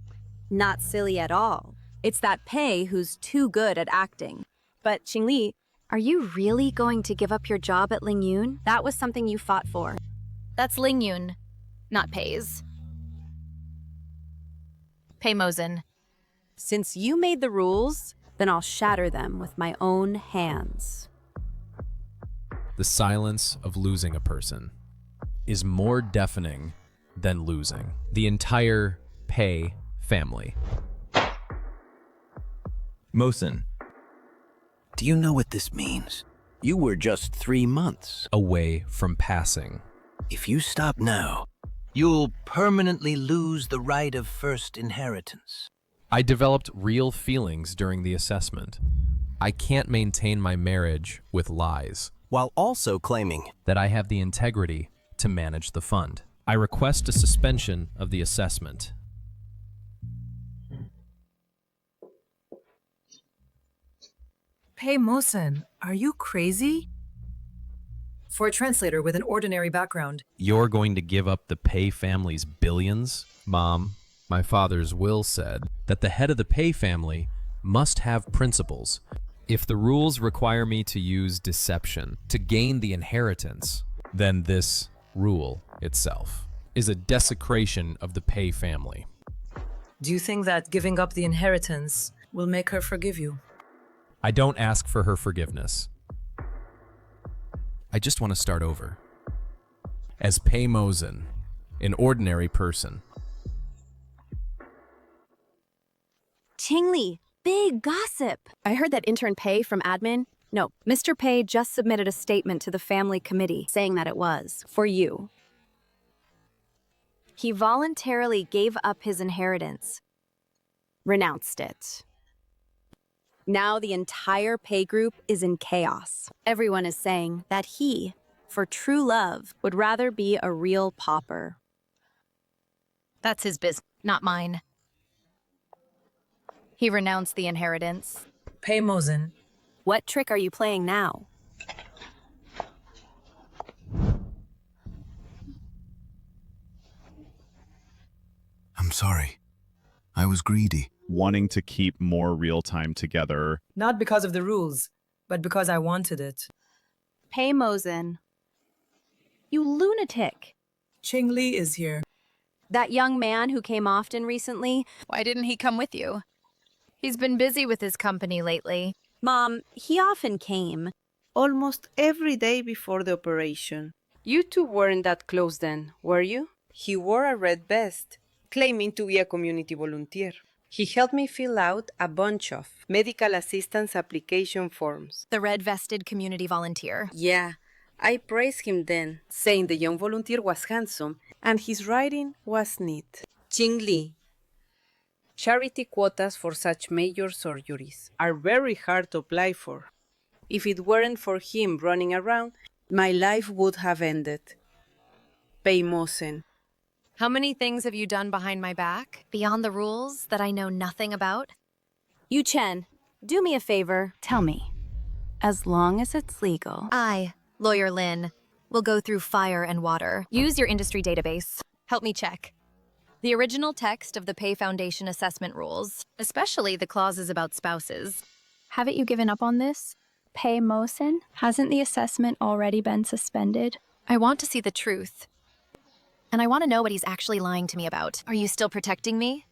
Not silly at all. It's that Pei who's too good at acting. But Qingli, are you really going to give up your job at Lingyun? That was something you fought for. That's Lingyun, not Pei's. Pei Mosen. Since you made the rules, then I'll shatter them with my own hands. The silence of losing a person is more deafening than losing the entire Pei family. Mosen, do you know what this means? You were just 3 months away from passing. If you stop now, you'll permanently lose the right of first inheritance. I developed real feelings during the assessment. I can't maintain my marriage with lies. While also claiming that I have the integrity to manage the fund. I request a suspension of the assessment. Pei Mosen, are you crazy? For a translator with an ordinary background. You're going to give up the Pei family's billions? Mom, my father's will said that the head of the Pei family must have principles. If the rules require me to use deception to gain the inheritance, then this rule itself is a desecration of the Pei family. Do you think that giving up the inheritance will make her forgive you? I don't ask for her forgiveness. I just want to start over. As Pei Mosen, an ordinary person. Qingli, big gossip. I heard that intern Pei from admin. No, Mr. Pei just submitted a statement to the family committee saying that it was for you. He voluntarily gave up his inheritance, renounced it. Now the entire Pei group is in chaos. Everyone is saying that he, for true love, would rather be a real pauper. That's his business, not mine. He renounced the inheritance. Pei Mosen. What trick are you playing now? I'm sorry. I was greedy. Wanting to keep more real time together. Not because of the rules, but because I wanted it. Pei Mosen. You lunatic. Qingli is here. That young man who came often recently. Why didn't he come with you? He's been busy with his company lately. Mom, he often came. Almost every day before the operation. You two weren't that close then, were you? He wore a red vest, claiming to be a community volunteer. He helped me fill out a bunch of medical assistance application forms. The red-vested community volunteer. Yeah, I praised him then, saying the young volunteer was handsome and his writing was neat. Qingli. Charity quotas for such major surgeries are very hard to apply for. If it weren't for him running around, my life would have ended. Pei Mosen. How many things have you done behind my back, beyond the rules, that I know nothing about? Yu Chen, do me a favor. Tell me, as long as it's legal. I, Lawyer Lin, will go through fire and water. Use your industry database. Help me check. The original text of the Pei Foundation assessment rules, especially the clauses about spouses. Haven't you given up on this? Pei Mosen? Hasn't the assessment already been suspended? I want to see the truth. And I want to know what he's actually lying to me about. Are you still protecting me?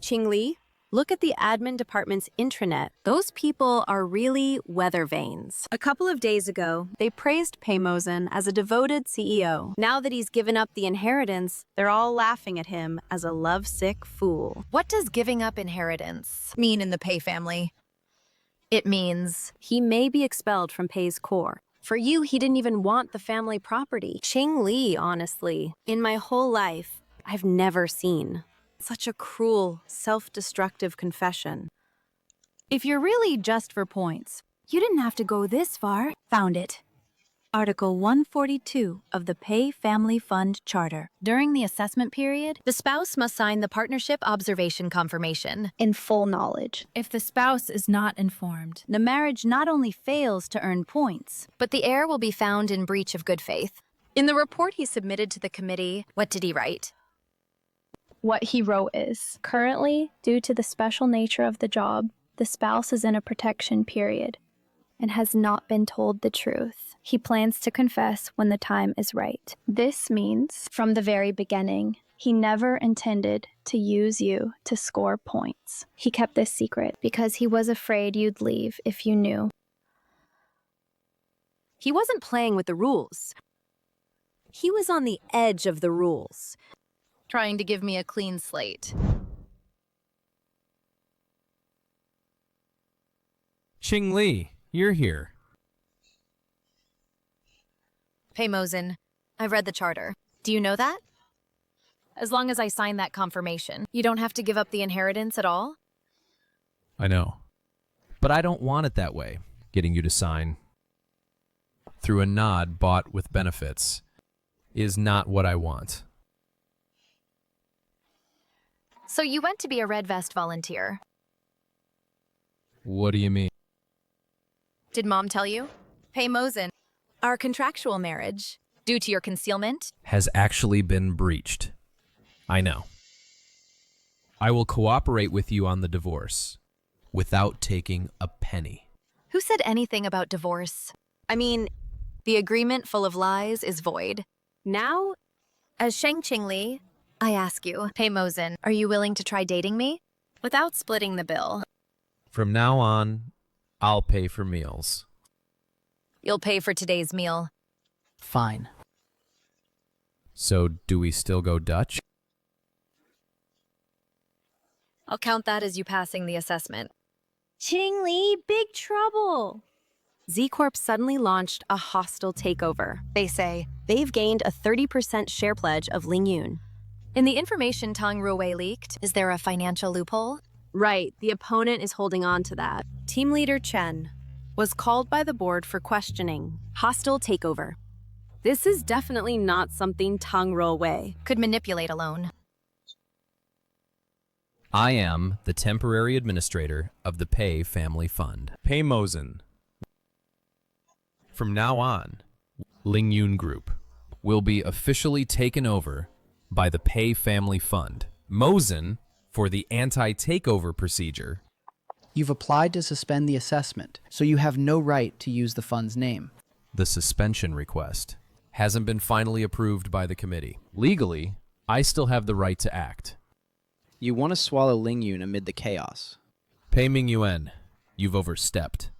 Qingli, look at the admin department's intranet. Those people are really weather vanes. A couple of days ago, they praised Pei Mosen as a devoted CEO. Now that he's given up the inheritance, they're all laughing at him as a lovesick fool. What does giving up inheritance mean in the Pei family? It means he may be expelled from Pei's core. For you, he didn't even want the family property. Qingli, honestly, in my whole life, I've never seen such a cruel, self-destructive confession. If you're really just for points, you didn't have to go this far. Found it. Article 142 of the Pei Family Fund Charter. During the assessment period, the spouse must sign the partnership observation confirmation. In full knowledge. If the spouse is not informed, the marriage not only fails to earn points, but the heir will be found in breach of good faith. In the report he submitted to the committee, what did he write? What he wrote is, currently, due to the special nature of the job, the spouse is in a protection period and has not been told the truth. He plans to confess when the time is right. This means, from the very beginning, he never intended to use you to score points. He kept this secret because he was afraid you'd leave if you knew. He wasn't playing with the rules. He was on the edge of the rules. Trying to give me a clean slate. Qingli, you're here. Pei Mosen, I've read the charter. Do you know that? As long as I sign that confirmation, you don't have to give up the inheritance at all? I know. But I don't want it that way, getting you to sign through a nod bought with benefits is not what I want. So you went to be a Red Vest volunteer. What do you mean? Did Mom tell you? Pei Mosen, our contractual marriage, due to your concealment, has actually been breached. I know. I will cooperate with you on the divorce without taking a penny. Who said anything about divorce? I mean, the agreement full of lies is void. Now, as Sheng Qingli, I ask you, Pei Mosen, are you willing to try dating me? Without splitting the bill. From now on, I'll pay for meals. You'll pay for today's meal. Fine. So, do we still go Dutch? I'll count that as you passing the assessment. Qingli, big trouble! Z-Corp suddenly launched a hostile takeover. They say they've gained a 30% share pledge of Lingyun. In the information Tang Ruwei leaked, is there a financial loophole? Right, the opponent is holding on to that. Team leader Chen was called by the board for questioning. Hostile takeover. This is definitely not something Tang Ruwei could manipulate alone. I am the temporary administrator of the Pei Family Fund. Pei Mosen. From now on, Lingyun Group will be officially taken over by the Pei Family Fund. Mosen for the anti-takeover procedure. You've applied to suspend the assessment, so you have no right to use the fund's name. The suspension request hasn't been finally approved by the committee. Legally, I still have the right to act. You want to swallow Lingyun amid the chaos. Pei Mingyuan, you've overstepped.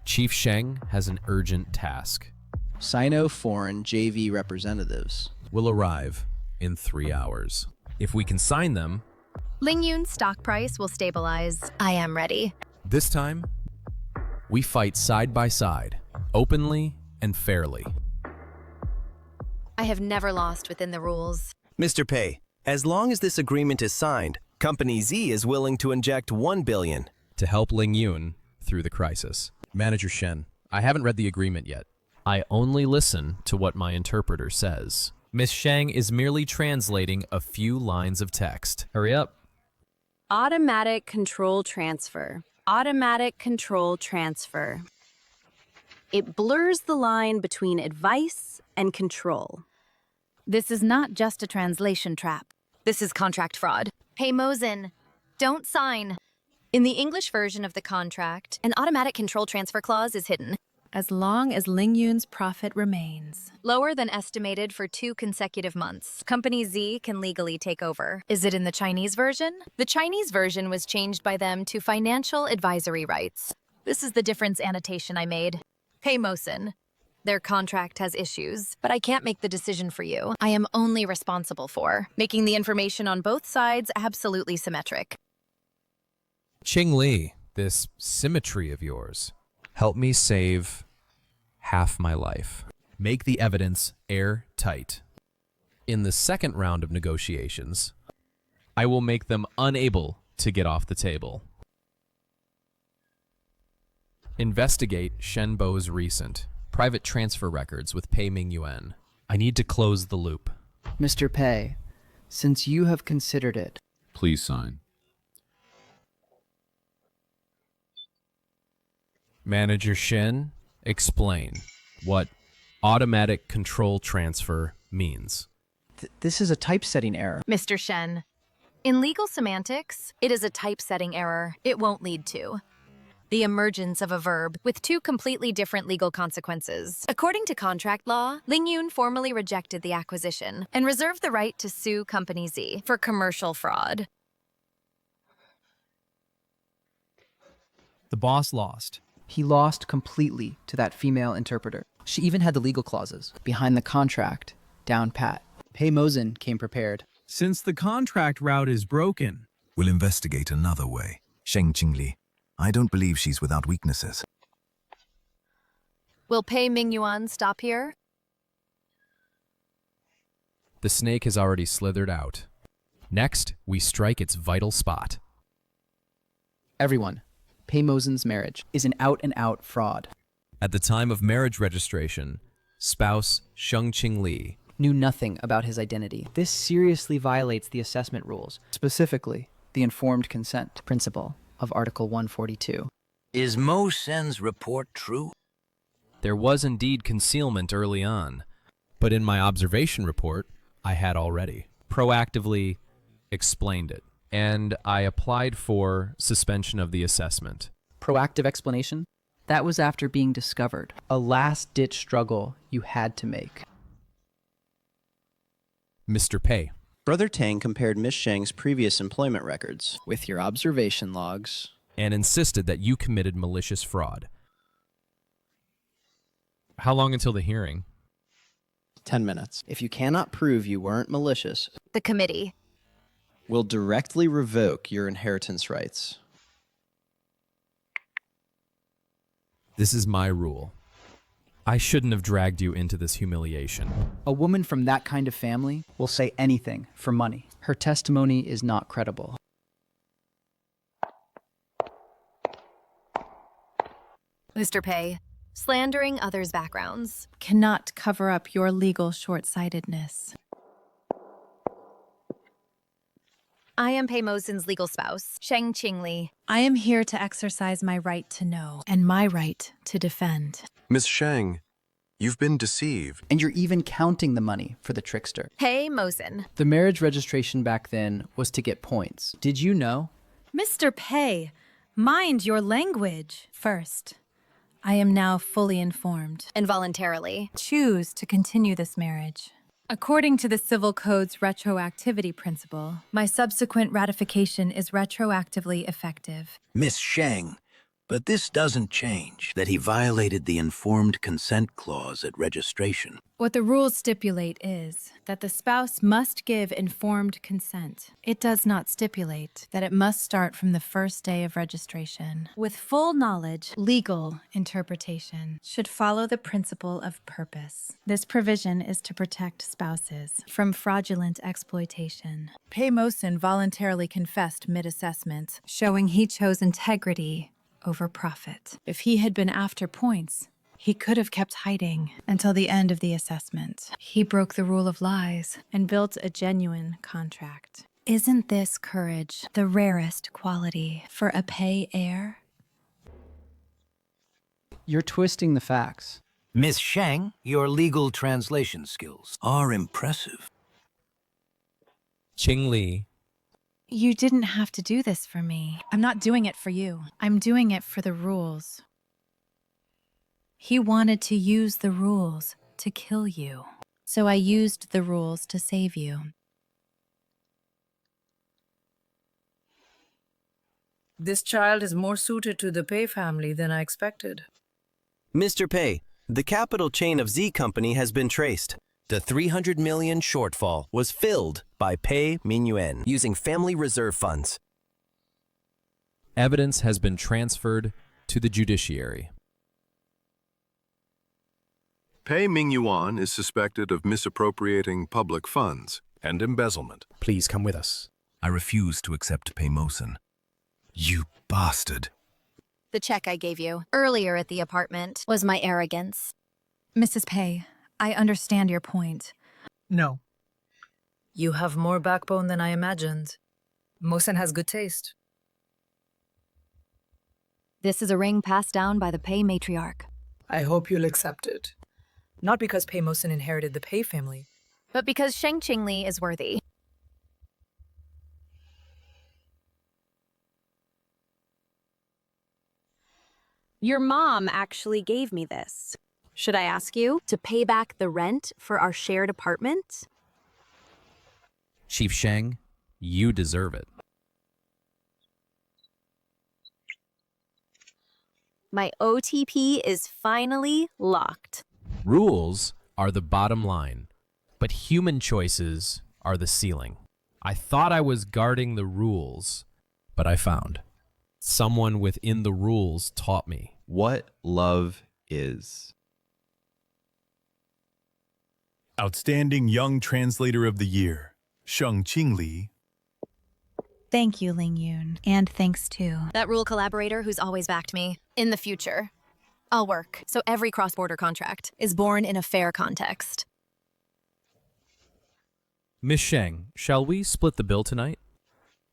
Chief Sheng has an urgent task. Sino-foreign JV representatives Will arrive in 3 hours. If we can sign them, Lingyun's stock price will stabilize. I am ready. this time, we fight side by side, openly and fairly. I have never lost within the rules. Mr. Pei, as long as this agreement is signed, Company Z is willing to inject 1 billion. To help Lingyun through the crisis. Manager Shen, I haven't read the agreement yet. I only listen to what my interpreter says. Miss Sheng is merely translating a few lines of text. Hurry up. Automatic control transfer. Automatic control transfer. It blurs the line between advice and control. This is not just a translation trap. This is contract fraud. Pei Mosen, don't sign. In the English version of the contract, an automatic control transfer clause is hidden. As long as Lingyun's profit remains. Lower than estimated for 2 consecutive months. Company Z can legally take over. Is it in the Chinese version? The Chinese version was changed by them to financial advisory rights. This is the difference annotation I made. Pei Mosen, their contract has issues, but I can't make the decision for you. I am only responsible for making the information on both sides absolutely symmetric. Qingli, this symmetry of yours, help me save half my life. Make the evidence airtight. In the second round of negotiations, I will make them unable to get off the table. Investigate Shenbo's recent private transfer records with Pei Mingyuan. I need to close the loop. Mr. Pei, since you have considered it, Please sign. Manager Shen, explain what automatic control transfer means. This is a typesetting error. Mr. Shen, in legal semantics, it is a typesetting error. It won't lead to the emergence of a verb with 2 completely different legal consequences. According to contract law, Lingyun formally rejected the acquisition and reserved the right to sue Company Z for commercial fraud. The boss lost. He lost completely to that female interpreter. She even had the legal clauses behind the contract, down pat. Pei Mosen came prepared. Since the contract route is broken, We'll investigate another way. Sheng Qingli, I don't believe she's without weaknesses. Will Pei Mingyuan stop here? The snake has already slithered out. Next, we strike its vital spot. Everyone, Pei Mosen's marriage is an out-and-out fraud. At the time of marriage registration, spouse Sheng Qingli Knew nothing about his identity. This seriously violates the assessment rules, specifically the informed consent principle of Article 142. Is Mosen's report true? There was indeed concealment early on, but in my observation report, I had already proactively explained it, and I applied for suspension of the assessment. Proactive explanation? That was after being discovered. A last-ditch struggle you had to make. Mr. Pei. Brother Tang compared Miss Sheng's previous employment records with your observation logs And insisted that you committed malicious fraud. How long until the hearing? 10 minutes. If you cannot prove you weren't malicious, The committee. we'll directly revoke your inheritance rights. This is my rule. I shouldn't have dragged you into this humiliation. A woman from that kind of family will say anything for money. Her testimony is not credible. Mr. Pei, slandering others' backgrounds. Cannot cover up your legal short-sightedness. I am Pei Mosen's legal spouse, Sheng Qingli. I am here to exercise my right to know and my right to defend. Miss Sheng, you've been deceived. And you're even counting the money for the trickster. Pei Mosen. The marriage registration back then was to get points. Did you know? Mr. Pei, mind your language. First, I am now fully informed. Involuntarily. Choose to continue this marriage. According to the Civil Code's retroactivity principle, my subsequent ratification is retroactively effective. Miss Sheng, but this doesn't change that he violated the informed consent clause at registration. What the rules stipulate is that the spouse must give informed consent. It does not stipulate that it must start from the first day of registration. With full knowledge, legal interpretation should follow the principle of purpose. This provision is to protect spouses from fraudulent exploitation. Pei Mosen voluntarily confessed mid-assessment, showing he chose integrity over profit. If he had been after points, he could have kept hiding until the end of the assessment. He broke the rule of lies and built a genuine contract. Isn't this courage the rarest quality for a Pei heir? You're twisting the facts. Miss Sheng, your legal translation skills are impressive. Qingli. You didn't have to do this for me. I'm not doing it for you. I'm doing it for the rules. He wanted to use the rules to kill you. So I used the rules to save you. This child is more suited to the Pei family than I expected. Mr. Pei, the capital chain of Z Company has been traced. The 300 million shortfall was filled by Pei Mosen using family reserve funds. Evidence has been transferred to the judiciary. Pei Mingyuan is suspected of misappropriating public funds and embezzlement. Please come with us. I refuse to accept Pei Mosen. You bastard. The check I gave you earlier at the apartment was my arrogance. Mrs. Pei, I understand your point. No. You have more backbone than I imagined. Mosen has good taste. This is a ring passed down by the Pei matriarch. I hope you'll accept it. Not because Pei Mosen inherited the Pei family, but because Sheng Qingli is worthy. Your mom actually gave me this. Should I ask you to pay back the rent for our shared apartment? Chief Sheng, you deserve it. My OTP is finally locked. Rules are the bottom line, but human choices are the ceiling. I thought I was guarding the rules, but I found someone within the rules taught me what love is. Outstanding Young Translator of the Year, Sheng Qingli. Thank you, Ling Yun, and thanks too. That rule collaborator who's always backed me. In the future, I'll work so every cross-border contract is born in a fair context. Miss Sheng, shall we split the bill tonight?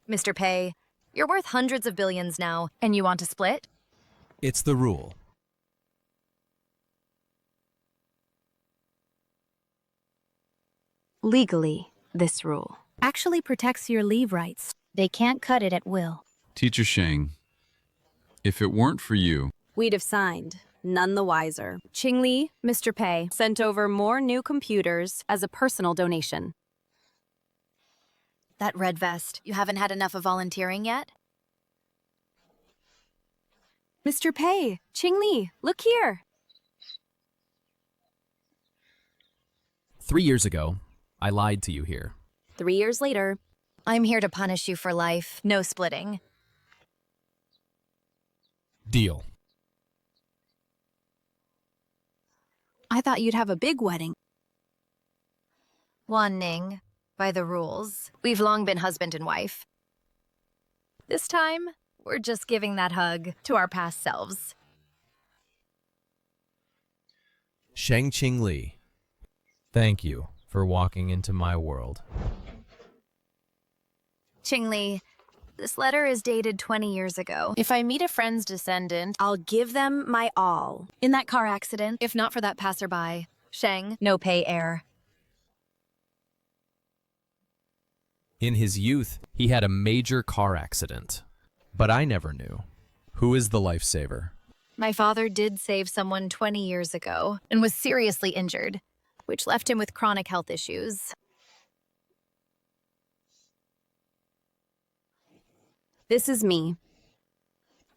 Mr. Pei, you're worth hundreds of billions now, and you want to split? It's the rule. Legally, this rule actually protects your leave rights. They can't cut it at will. Teacher Sheng, if it weren't for you, we'd have signed, none the wiser. Qingli, Mr. Pei, sent over more new computers as a personal donation. That red vest, you haven't had enough of volunteering yet? Mr. Pei, Qingli, look here. 3 years ago, I lied to you here. 3 years later, I'm here to punish you for life. No splitting. Deal. I thought you'd have a big wedding. Wan Ning, by the rules, we've long been husband and wife. This time, we're just giving that hug to our past selves. Sheng Qingli, thank you for walking into my world. Qingli, this letter is dated 20 years ago. If I meet a friend's descendant, I'll give them my all. in that car accident, if not for that passerby, Sheng, no Pei heir. In his youth, he had a major car accident. But I never knew. Who is the lifesaver? My father did save someone 20 years ago and was seriously injured. which left him with chronic health issues. This is me.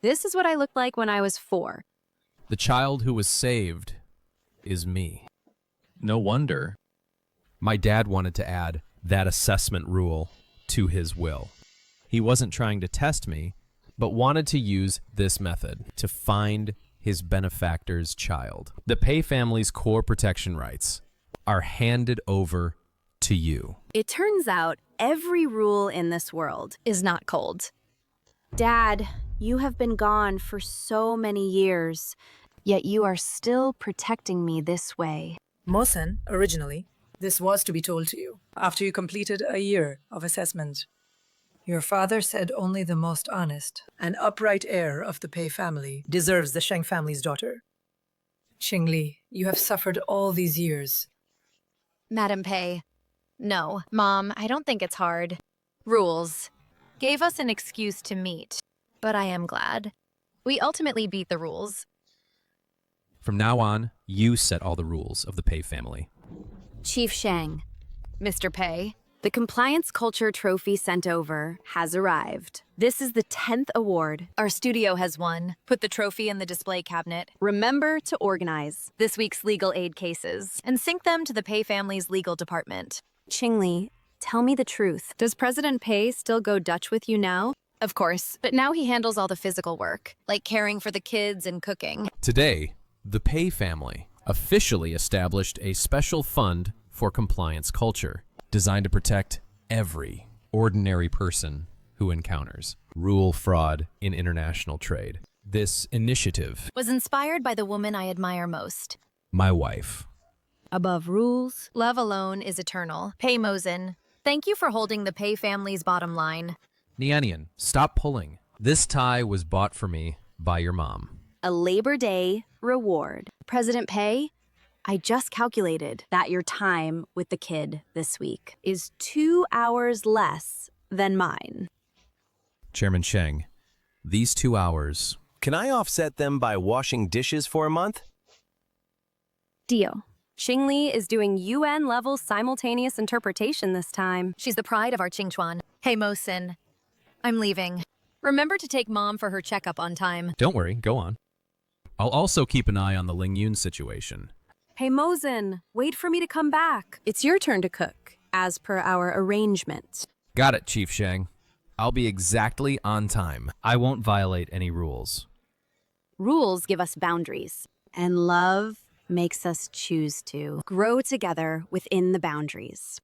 This is what I looked like when I was 4. The child who was saved is me. No wonder. My dad wanted to add that assessment rule to his will. He wasn't trying to test me, but wanted to use this method to find his benefactor's child. The Pei family's core protection rights are handed over to you. It turns out every rule in this world is not cold. Dad, you have been gone for so many years, yet you are still protecting me this way. Mosen, originally, this was to be told to you after you completed a year of assessment. Your father said only the most honest and upright heir of the Pei family deserves the Sheng family's daughter. Qingli, you have suffered all these years. Madam Pei. No, Mom, I don't think it's hard. Rules. Gave us an excuse to meet, but I am glad. We ultimately beat the rules. From now on, you set all the rules of the Pei family. Chief Sheng, Mr. Pei. The Compliance Culture Trophy sent over has arrived. This is the 10th award. Our studio has won. Put the trophy in the display cabinet. Remember to organize This week's legal aid cases and sync them to the Pei family's legal department. Qingli, tell me the truth. Does President Pei still go Dutch with you now? Of course, but now he handles all the physical work, like caring for the kids and cooking. Today, the Pei family officially established a special fund for compliance culture, designed to protect every ordinary person who encounters rule fraud in international trade. This initiative Was inspired by the woman I admire most. my wife. Above rules, love alone is eternal. Pei Mosen, thank you for holding the Pei family's bottom line. Nianian, stop pulling. This tie was bought for me by your mom. A Labor Day reward. President Pei, I just calculated that your time with the kid this week is 2 hours less than mine. Chairman Sheng, these 2 hours... Can I offset them by washing dishes for a month? Deal. Qingli is doing UN-level simultaneous interpretation this time. She's the pride of our Qingchuan. Hey, Mosen, I'm leaving. Remember to take Mom for her checkup on time. Don't worry, go on. I'll also keep an eye on the Ling Yun situation. Pei Mosen, wait for me to come back. It's your turn to cook, as per our arrangement. Got it, Chief Sheng. I'll be exactly on time. I won't violate any rules. Rules give us boundaries, and love makes us choose to grow together within the boundaries.